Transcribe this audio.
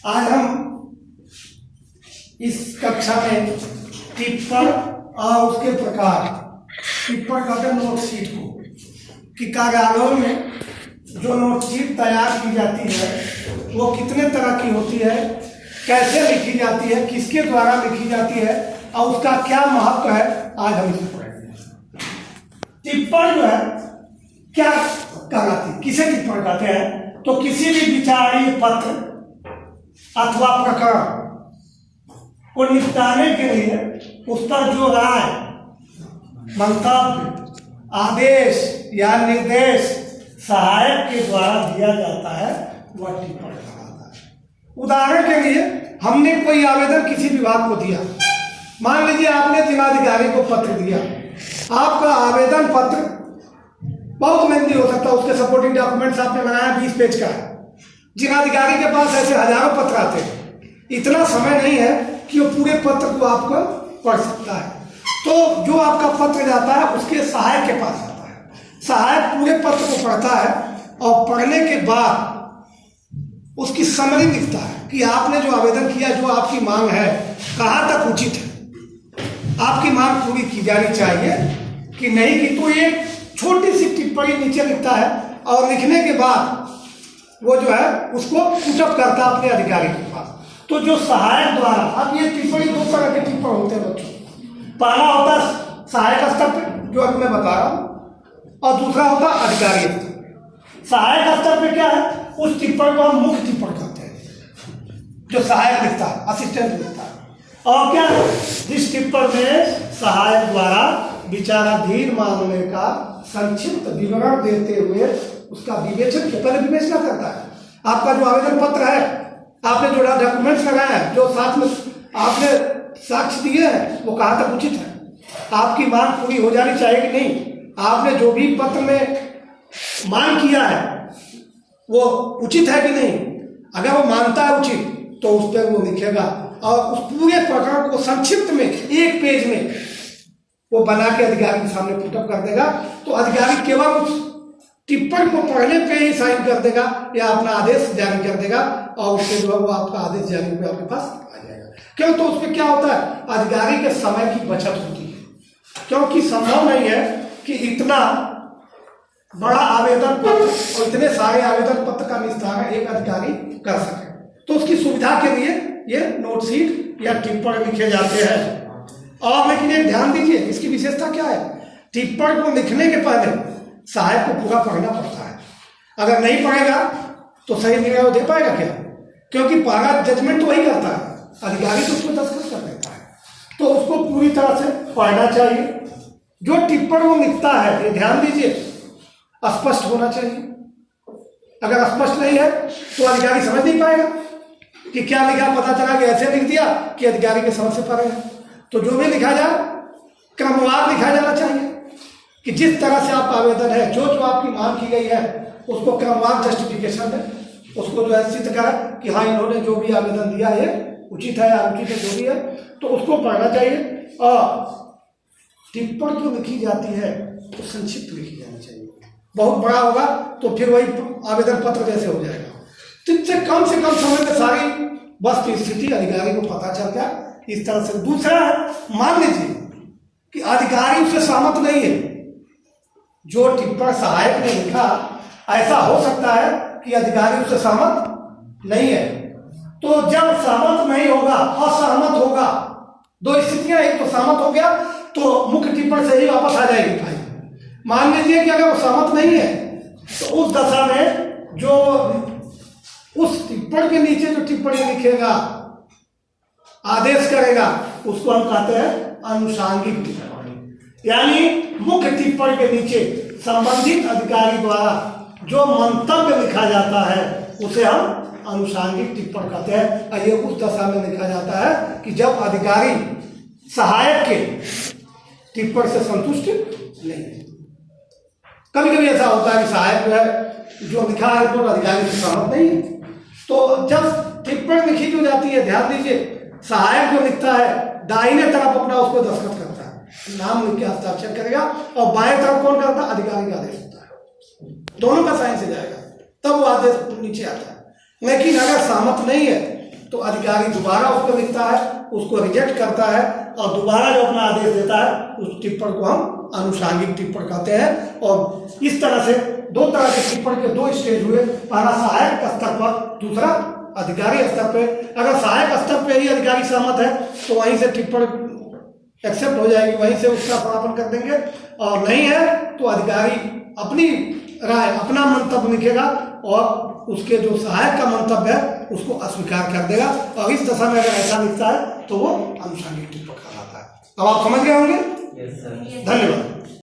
आज हम इस कक्षा में टिप्पण और उसके प्रकार, टिप्पण कहते हैं नोट शीट को, कि कार्यालयों में जो नोट शीट तैयार की जाती है वो कितने तरह की होती है, कैसे लिखी जाती है, किसके द्वारा लिखी जाती है और उसका क्या महत्व है, आज हम इसे पढ़ेंगे। टिप्पण जो है क्या कहलाती है, किसे टिप्पण कहते हैं? तो किसी भी विचारणीय पत्र अथवा प्रकरण को निपटाने के लिए उस पर जो राय, मंतव्य, आदेश या निर्देश सहायक के द्वारा दिया जाता है वह टिप्पण कहलाता है। उदाहरण के लिए हमने कोई आवेदन किसी विभाग को दिया, मान लीजिए आपने जिलाधिकारी को पत्र दिया, आपका आवेदन पत्र बहुत महंगी हो सकता है, उसके सपोर्टिंग डॉक्यूमेंट्स आपने बनाया 20 पेज का है। जिलाधिकारी के पास ऐसे हजारों पत्र आते हैं, इतना समय नहीं है कि वो पूरे पत्र को आपको पढ़ सकता है। तो जो आपका पत्र जाता है उसके सहायक के पास जाता है, सहायक पूरे पत्र को पढ़ता है और पढ़ने के बाद उसकी समरी लिखता है कि आपने जो आवेदन किया, जो आपकी मांग है, कहाँ तक उचित है, आपकी मांग पूरी की जानी चाहिए कि नहीं की। तो ये छोटी सी टिप्पणी नीचे लिखता है और लिखने के बाद वो जो है उसको पुटअप करता है अपने अधिकारी के पास। तो जो सहायक द्वारा, अब ये टिप्पणी दो तरह के टिप्पण होते हैं बच्चों, पहला होता है सहायक स्तर पे जो अब मैं बता रहा हूँ, और दूसरा होता है अधिकारी स्तर पे। सहायक स्तर पे क्या है, उस टिप्पण को हम मुख्य टिप्पण कहते हैं, जो सहायक लिखता है, असिस्टेंट लिखता है। और क्या है, जिस टिप्पण में सहायक द्वारा विचाराधीन मामले का संक्षिप्त विवरण देते हुए उसका विवेचन, पहले विवेचना करता है। आपका जो आवेदन पत्र है, आपने जो डॉक्यूमेंट्स लगाया है, जो साथ में आपने साक्ष्य दिए हैं, वो कहाँ तक उचित है, आपकी मांग पूरी हो जानी चाहिए कि नहीं, आपने जो भी पत्र में मांग किया है वो उचित है कि नहीं। अगर वो मानता है उचित तो उस पर वो लिखेगा और उस पूरे प्रकरण को संक्षिप्त में 1 पेज में वो बना के अधिकारी के सामने पुटअप कर देगा। तो अधिकारी केवल उस टिप्पण को पढ़ने पे ही साइन कर देगा या अपना आदेश जारी कर देगा और उसके जो है वो आपका आदेश जारी पे आपके पास आ जाएगा। क्यों? तो उसमें क्या होता है, अधिकारी के समय की बचत होती है, क्योंकि संभव नहीं है कि इतना बड़ा आवेदन पत्र और इतने सारे आवेदन पत्र का निस्तारण एक अधिकारी कर सके। तो उसकी सुविधा के लिए ये नोट शीट या टिप्पण लिखे जाते हैं। और लेकिन एक ध्यान दीजिए, इसकी विशेषता क्या है, टिप्पण को लिखने के पहले सहायक को पूरा पढ़ना पड़ता है। अगर नहीं पढ़ेगा तो सही निर्णय वो दे पाएगा क्या? क्योंकि पहला जजमेंट तो वही करता है, अधिकारी तो उसमें दस्तखत कर देता है। तो उसको पूरी तरह से पढ़ना चाहिए। जो टिप्पण वो लिखता है, ये ध्यान दीजिए, स्पष्ट होना चाहिए। अगर स्पष्ट नहीं है तो अधिकारी समझ नहीं पाएगा कि क्या लिखा, पता चला कि ऐसे लिख दिया कि अधिकारी के समझ से परे है। तो जो भी लिखा जाए क्रमवार लिखा जाना चाहिए कि जिस तरह से आप आवेदन है, जो जो आपकी मांग की गई है उसको क्रमवार जस्टिफिकेशन है, उसको जो है सिद्ध करा कि हाँ इन्होंने जो भी आवेदन दिया है उचित है या अनुचित है, जो भी है, तो उसको पढ़ना चाहिए। और टिप्पण जो लिखी जाती है तो संक्षिप्त लिखी जानी चाहिए। बहुत बड़ा होगा तो फिर वही आवेदन पत्र जैसे हो जाएगा। तो इससे कम से कम समय में सारी वस्तु स्थिति अधिकारी को पता चल जाए, इस तरह से। दूसरा है, मान लीजिए कि अधिकारी उससे सहमत नहीं है, जो टिप्पण सहायक ने लिखा, ऐसा हो सकता है कि अधिकारी उससे सहमत नहीं है। तो जब सहमत नहीं होगा, असहमत होगा, दो स्थितियां, एक तो सहमत हो गया तो मुख्य टिप्पण से ही वापस आ जाएगी फाइल। मान लीजिए कि अगर वो सहमत नहीं है तो उस दशा में जो उस टिप्पण के नीचे जो टिप्पणी लिखेगा, आदेश करेगा, उसको हम कहते हैं अनुषांगिक टिप्पणी। यानी मुख्य टिप्पणी के नीचे संबंधित अधिकारी द्वारा जो मंतव्य लिखा जाता है उसे हम अनुषांगिक टिप्पण कहते हैं। और ये उस दशा में लिखा जाता है कि जब अधिकारी सहायक के टिप्पण से संतुष्ट नहीं है। कभी कभी ऐसा होता है कि सहायक जो है जो लिखा है तो अधिकारी से सहमत नहीं है, तो जब टिप्पणी लिखी जो जाती है, ध्यान दीजिए, सहायक जो लिखता है दाहिने तरफ अपना उसको दस्तखत करता है, नाम लिख के हस्ताक्षर करेगा, और बाएं तरफ कौन करता है, अधिकारी का आदेश होता है। दोनों का साइन से जाएगा तब वो आदेश नीचे आता है। लेकिन अगर सहमत नहीं है तो अधिकारी दोबारा उसको लिखता है, उसको रिजेक्ट करता है और दोबारा जो अपना आदेश देता है उस टिप्पण को हम आनुषंगिक टिप्पण कहते हैं। और इस तरह से दो तरह के टिप्पण के दो स्टेज हुए, पहला सहायक स्तर पर, दूसरा अधिकारी स्तर पे। अगर सहायक स्तर पे ही अधिकारी सहमत है तो वहीं से टिप्पण एक्सेप्ट हो जाएगी, वहीं से उसका समापन कर देंगे, और नहीं है तो अधिकारी अपनी राय, अपना मंतव्य लिखेगा और उसके जो सहायक का मंतव्य है उसको अस्वीकार कर देगा। और इस दशा में अगर ऐसा लिखता है तो वो आनुषंगिक टिप्पण कहलाता है। अब आप समझ गए होंगे। Yes sir. धन्यवाद।